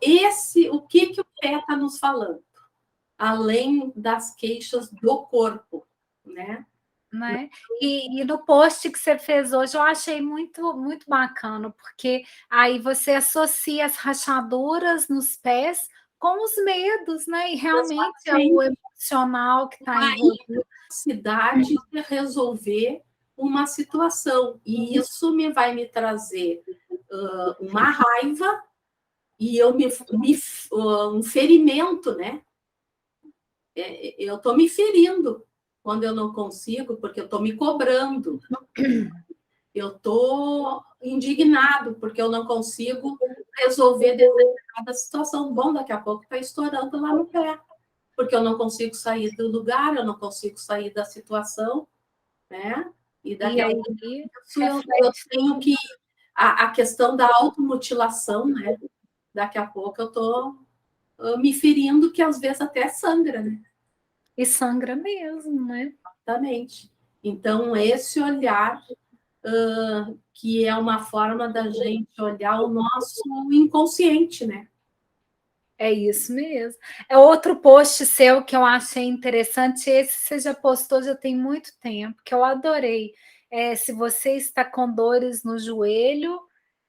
o que o pé está nos falando? Além das queixas do corpo, né? Né? E no post que você fez hoje, eu achei muito, muito bacana, porque aí você associa as rachaduras nos pés com os medos, né? E realmente é o emocional que está envolvido. Capacidade de resolver uma situação. E isso vai me trazer uma raiva e um ferimento, né? Eu estou me ferindo quando eu não consigo, porque eu estou me cobrando. Eu estou indignado, porque eu não consigo resolver determinada situação. Bom, daqui a pouco está estourando lá no pé, porque eu não consigo sair do lugar, eu não consigo sair da situação, né? E daqui a pouco eu tenho que... A questão da automutilação, né? Daqui a pouco eu estou me ferindo, que às vezes até sangra, né? E sangra mesmo, né? Exatamente. Então, esse olhar, que é uma forma da gente olhar o nosso inconsciente, né? É isso mesmo. É outro post seu que eu achei interessante, esse você já postou já tem muito tempo, que eu adorei. Se você está com dores no joelho,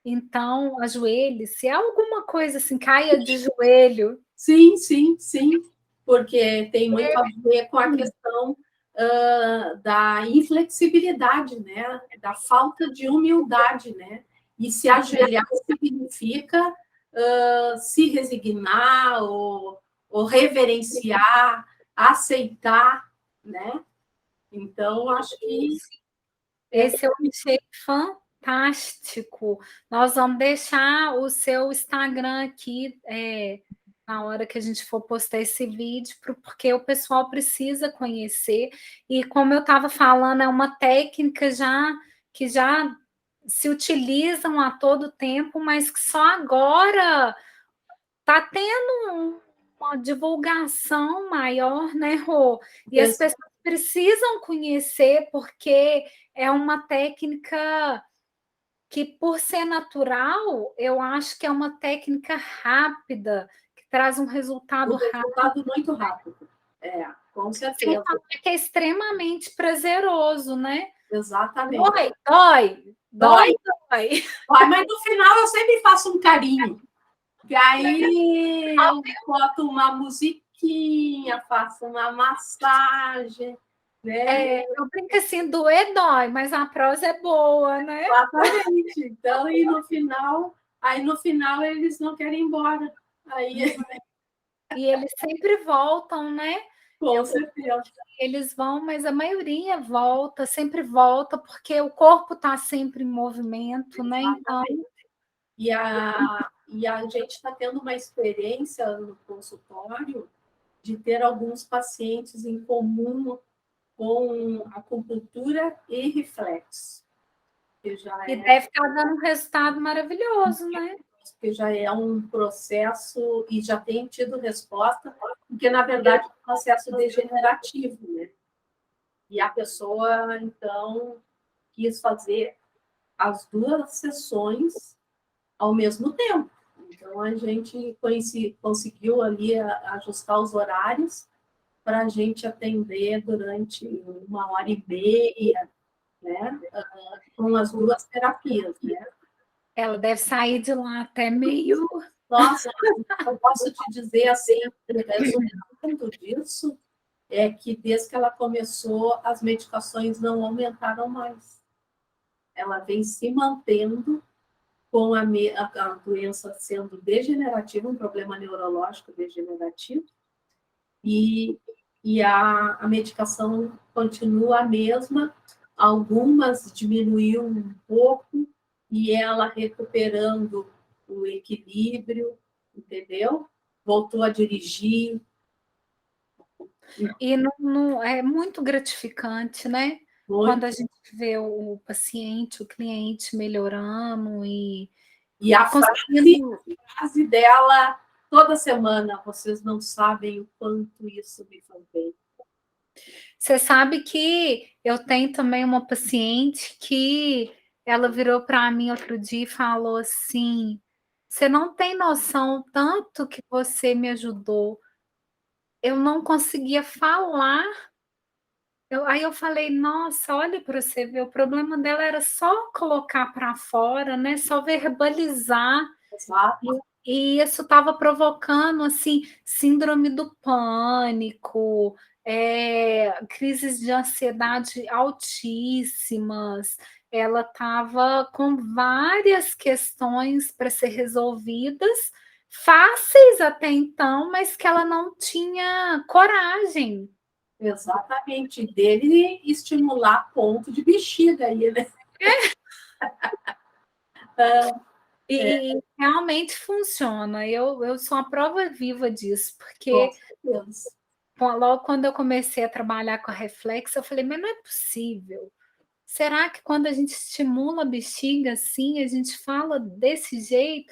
então ajoelhe. Se há alguma coisa assim, caia de joelho. Sim, sim, sim, porque tem muito a ver com a questão da inflexibilidade, né? Da falta de humildade, né? E se ajoelhar significa se resignar ou reverenciar, aceitar, né? Então, acho que... Esse eu achei fantástico. Nós vamos deixar o seu Instagram aqui na hora que a gente for postar esse vídeo, porque o pessoal precisa conhecer. E como eu estava falando, é uma técnica que já se utilizam a todo tempo, mas que só agora está tendo uma divulgação maior, né, Rô? E as pessoas precisam conhecer, porque é uma técnica que, por ser natural, eu acho que é uma técnica rápida, que traz um resultado rápido. Muito rápido. Com certeza. Que é extremamente prazeroso, né? Exatamente. Dói. Mas no final eu sempre faço um carinho. E aí eu boto uma musiquinha musiquinha, faça uma massagem, né? Eu brinco assim, doer dói, mas a prosa é boa, né? Exatamente. Então, aí no final eles não querem ir embora. Aí, E eles sempre voltam, né? com certeza. Eles vão, mas a maioria volta, sempre volta, porque o corpo está sempre em movimento, né? Então, E a gente está tendo uma experiência no consultório de ter alguns pacientes em comum com acupuntura e reflexo, e deve estar dando um resultado maravilhoso, né? que já é um processo e já tem tido resposta, porque na verdade é um processo degenerativo, né? E a pessoa então quis fazer as duas sessões ao mesmo tempo. Então a gente conseguiu ali ajustar os horários para a gente atender durante 1h30, né? Com as duas terapias, né? Ela deve sair de lá até meio. Nossa, eu posso te dizer assim, o resultado disso é que desde que ela começou, as medicações não aumentaram mais. Ela vem se mantendo com a doença sendo degenerativa, um problema neurológico degenerativo, e, a medicação continua a mesma, algumas diminuiu um pouco, e ela recuperando o equilíbrio, entendeu? Voltou a dirigir. E não, é muito gratificante, né? Quando Muito. a gente vê o paciente, o cliente melhorando E a conseguindo. frase dela, toda semana, vocês não sabem o quanto isso me faz bem. Você sabe que eu tenho também uma paciente que ela virou para mim outro dia e falou assim: você não tem noção tanto que você me ajudou. Eu não conseguia falar. Aí eu falei, nossa, olha para você ver, o problema dela era só colocar para fora, né? Só verbalizar. Exato. E isso estava provocando assim síndrome do pânico, crises de ansiedade altíssimas. Ela estava com várias questões para ser resolvidas, fáceis até então, mas que ela não tinha coragem. Exatamente. Dele estimular ponto de bexiga aí, né? E realmente funciona. Eu sou a prova viva disso, Com porque certeza. logo quando eu comecei a trabalhar com a reflexo, eu falei, mas não é possível. Será que quando a gente estimula a bexiga assim, a gente fala desse jeito?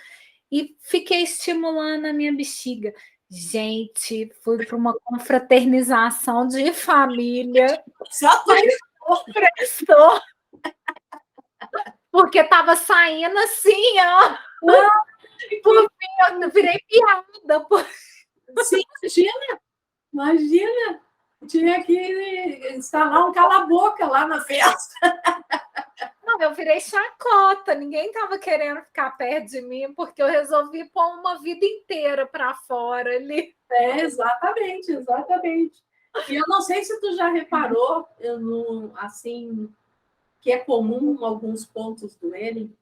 E fiquei estimulando a minha bexiga. Gente, fui para uma confraternização de família. Só tu Prestou, porque estava saindo assim, ó. Por fim, eu virei piada. Sim, imagina. Tinha que instalar um cala-boca lá na festa. Não, eu virei chacota, ninguém estava querendo ficar perto de mim, porque eu resolvi pôr uma vida inteira para fora ali. Exatamente, exatamente. E eu não sei se tu já reparou, eu não, assim, que é comum em alguns pontos do N,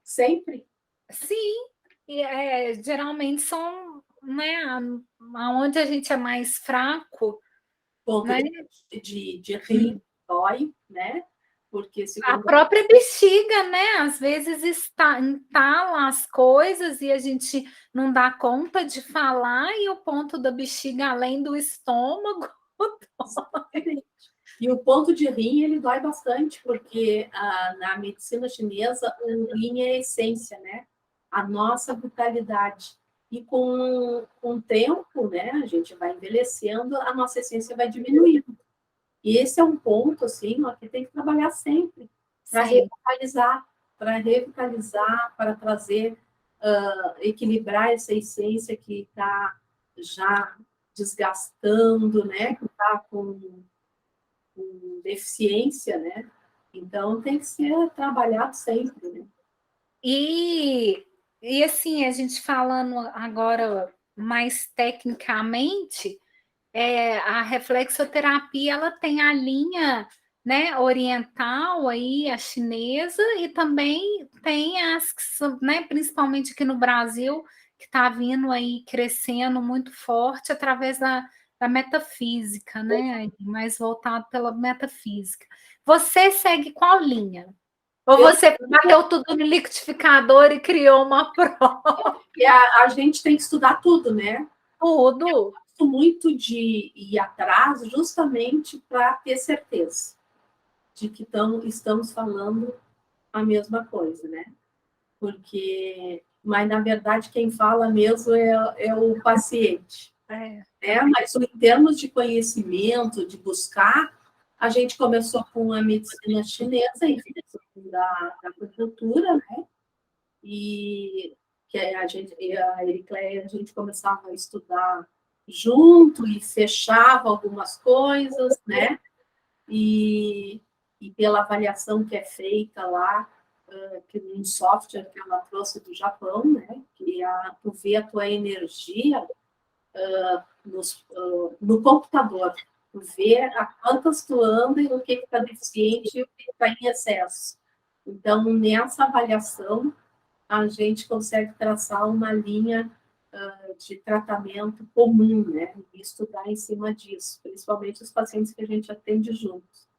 sempre. Sim, e geralmente são, né, aonde a gente é mais fraco, Ponto né? de rim, dói, né? Porque A segundo própria bexiga, né? Às vezes entala as coisas e a gente não dá conta de falar, e o ponto da bexiga, além do estômago. e o ponto de rim ele dói bastante, porque na medicina chinesa o rim é a essência, né? A nossa vitalidade. E com o tempo, né, a gente vai envelhecendo, a nossa essência vai diminuindo. E esse é um ponto, assim, ó, que tem que trabalhar sempre Sim. para revitalizar, para trazer, equilibrar essa essência que está já desgastando, né, que está com deficiência, né? Então tem que ser trabalhado sempre, né? E assim, a gente falando agora mais tecnicamente, a reflexoterapia ela tem a linha, né, oriental aí, a chinesa, e também tem as que são, né, principalmente aqui no Brasil, que está vindo aí crescendo muito forte através da metafísica, né? Mais voltado pela metafísica. Você segue qual linha? Ou Eu, você bateu tudo no liquidificador e criou uma prova? a gente tem que estudar tudo, né? Tudo. Gosto muito de ir atrás justamente para ter certeza de que estamos falando a mesma coisa, né? Porque, mas na verdade quem fala mesmo é o paciente. Mas em termos de conhecimento, de buscar, a gente começou com a medicina chinesa e da acupuntura, né? E que a Ericleia, a gente começava a estudar junto e fechava algumas coisas, né? E, e pela avaliação que é feita lá, que um software que ela trouxe do Japão, né? Que tu vê a tua energia no computador, tu vê a quantas tu anda e o que está deficiente e o que está em excesso. Então, nessa avaliação, a gente consegue traçar uma linha de tratamento comum, né? E estudar em cima disso, principalmente os pacientes que a gente atende juntos.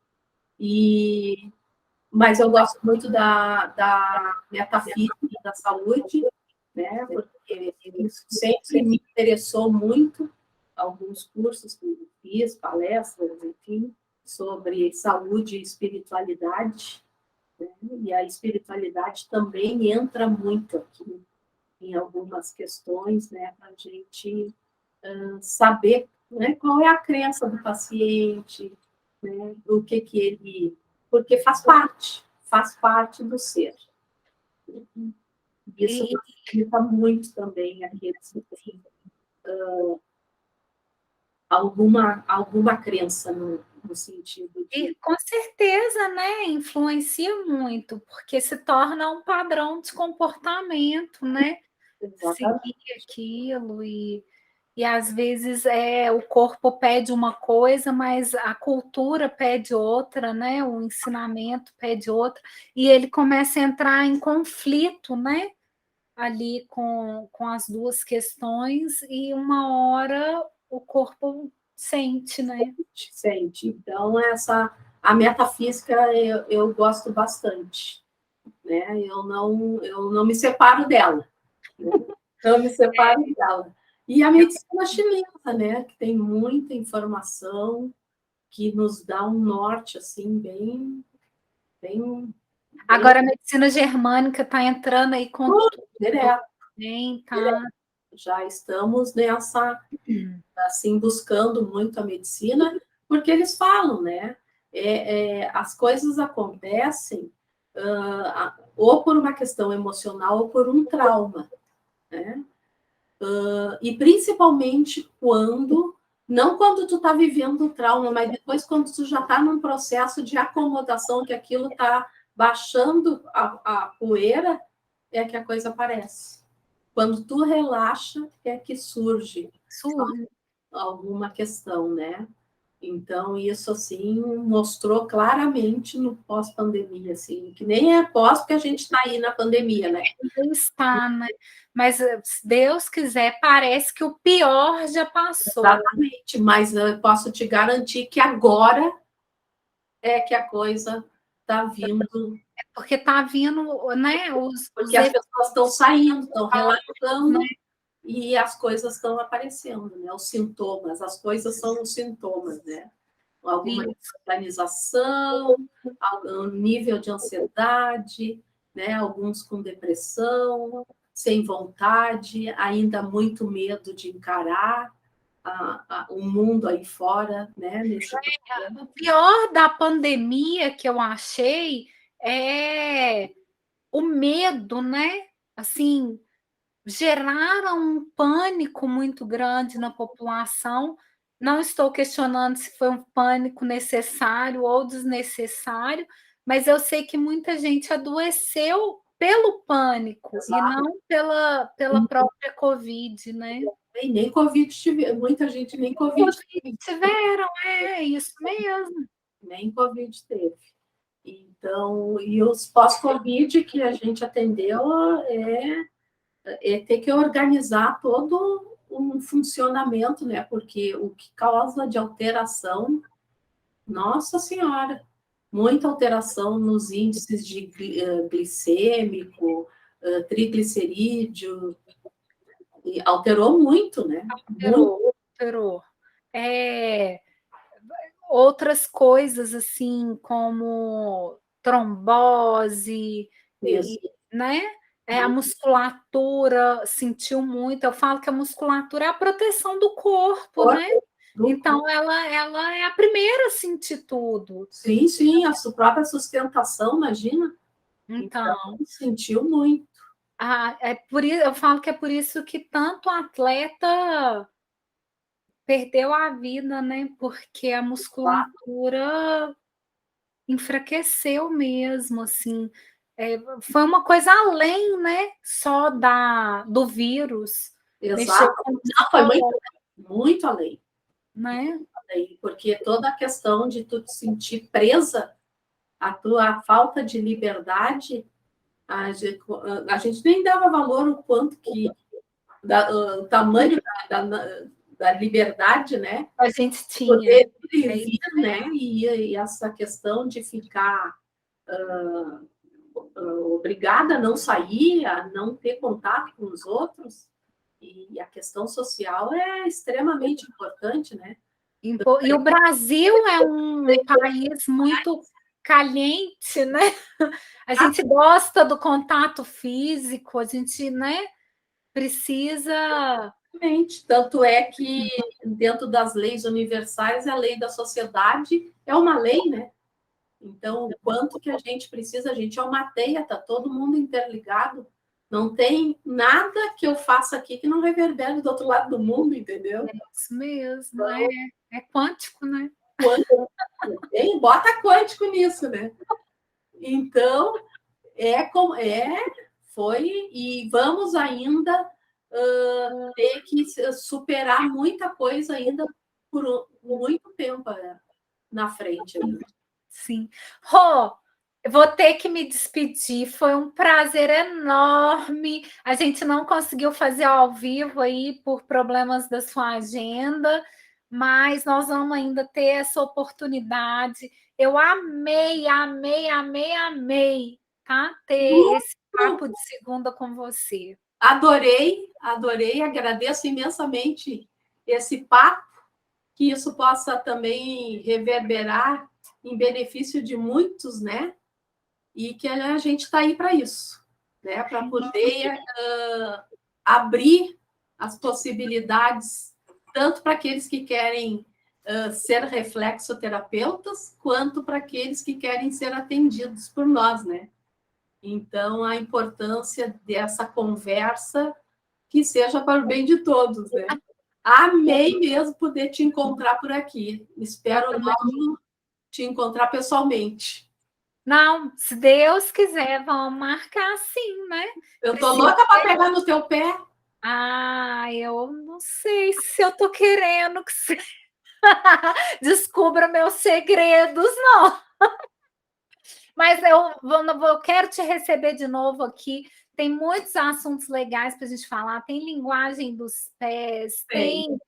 Mas eu gosto muito da metafísica da saúde, né? Porque isso sempre me interessou muito, alguns cursos que eu fiz, palestras, enfim, sobre saúde e espiritualidade, né? E a espiritualidade também entra muito aqui em algumas questões, né? Para a gente saber, né, qual é a crença do paciente, né, o que ele... Porque faz parte do ser. Isso facilita muito também aqueles que têm alguma crença no sentido de... E com certeza, né? Influencia muito, porque se torna um padrão de comportamento, né? Seguir aquilo e às vezes o corpo pede uma coisa, mas a cultura pede outra, né? O ensinamento pede outra, e ele começa a entrar em conflito, né? Ali com as duas questões, e uma hora o corpo sente, né? Sente. Então, a metafísica eu gosto bastante, né? Eu não me separo dela, né? Não me separo dela. E a medicina chinesa, né? Que tem muita informação, que nos dá um norte, assim, bem Agora a medicina germânica está entrando aí com tudo, direto. hein, tá? Já estamos nessa, assim, buscando muito a medicina, porque eles falam, né? As coisas acontecem ou por uma questão emocional ou por um trauma, né? E principalmente não quando tu está vivendo o trauma, mas depois quando tu já está num processo de acomodação, que aquilo está baixando a poeira, é que a coisa aparece. Quando tu relaxa, é que surge alguma questão, né? Então, isso, assim, mostrou claramente no pós-pandemia, assim, que nem é pós, porque a gente está aí na pandemia, né? Está, né? Mas se Deus quiser, parece que o pior já passou. Exatamente, mas eu posso te garantir que agora é que a coisa está vindo. Porque está vindo, né? Porque as pessoas estão saindo, estão relaxando, né? E as coisas estão aparecendo, né? Os sintomas, as coisas são os sintomas, né? Alguma organização, algum nível de ansiedade, né? Alguns com depressão, sem vontade, ainda muito medo de encarar o mundo aí fora, né? O pior da pandemia que eu achei é o medo, né? Assim, geraram um pânico muito grande na população. Não estou questionando se foi um pânico necessário ou desnecessário, mas eu sei que muita gente adoeceu pelo pânico. Exato. E não pela própria Covid, né? E nem Covid tive, muita gente nem Covid teve. Tiveram, é isso mesmo. Nem Covid teve. Então, e os pós-Covid que a gente atendeu é ter que organizar todo um funcionamento, né? Porque o que causa de alteração, nossa senhora, muita alteração nos índices de glicêmico, triglicerídeo, e alterou muito, né? Muito. Alterou. Outras coisas, assim, como trombose, né? A musculatura sentiu muito. Eu falo que a musculatura é a proteção do corpo, né? Então, ela é a primeira a sentir tudo. Sim, sim, a sua própria sustentação, imagina. Então sentiu muito. É por isso, eu falo que é por isso que tanto atleta perdeu a vida, né? Porque a musculatura enfraqueceu mesmo, assim. Foi uma coisa além, né? Só do vírus. Exato. Não, foi muito, muito além. Né? Porque toda a questão de tu te sentir presa, a tua falta de liberdade, a gente nem dava valor o quanto que o tamanho da liberdade, né? A gente tinha. Poder vir, né? E essa questão de ficar obrigada a não sair, a não ter contato com os outros, e a questão social é extremamente importante, né? E o Brasil é um país muito caliente, né? A gente gosta do contato físico, a gente, né, precisa. Tanto é que dentro das leis universais, a lei da sociedade é uma lei, né? Então, o quanto que a gente precisa, a gente é uma teia, tá todo mundo interligado. Não tem nada que eu faça aqui que não reverbere do outro lado do mundo, entendeu? É isso mesmo, então, é quântico, né? Bota quântico nisso, né? Então, foi, e vamos ainda ter que superar muita coisa ainda por muito tempo na frente ainda. Sim. Rô, eu vou ter que me despedir. Foi um prazer enorme. A gente não conseguiu fazer ao vivo aí por problemas da sua agenda, mas nós vamos ainda ter essa oportunidade. Eu amei, amei, amei, amei, tá? Ter esse papo de segunda com você. Adorei, adorei, agradeço imensamente esse papo, que isso possa também reverberar em benefício de muitos, né? E que a gente está aí para isso, né? Para poder abrir as possibilidades, tanto para aqueles que querem ser reflexoterapeutas, quanto para aqueles que querem ser atendidos por nós, né? Então, a importância dessa conversa que seja para o bem de todos, né? Amei mesmo poder te encontrar por aqui. Espero logo te encontrar pessoalmente. Não, se Deus quiser, vamos marcar sim, né? Eu tô louca para pegar no teu pé. Eu não sei se eu tô querendo que você descubra meus segredos, não. Mas eu quero te receber de novo aqui. Tem muitos assuntos legais para a gente falar. Tem linguagem dos pés, tem,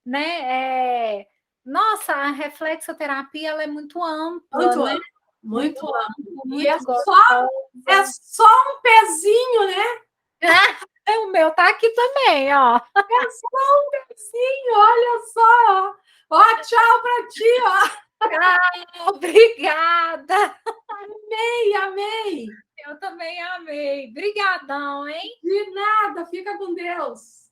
né? Nossa, a reflexoterapia ela é muito ampla, muito né? Ampla, muito ampla. Muito e é só um pezinho, né? O meu tá aqui também, ó. É só um pezinho, olha só. Ó, tchau para ti, ó. Obrigada. Amei, amei. Eu também amei. Obrigadão, hein? De nada, fica com Deus.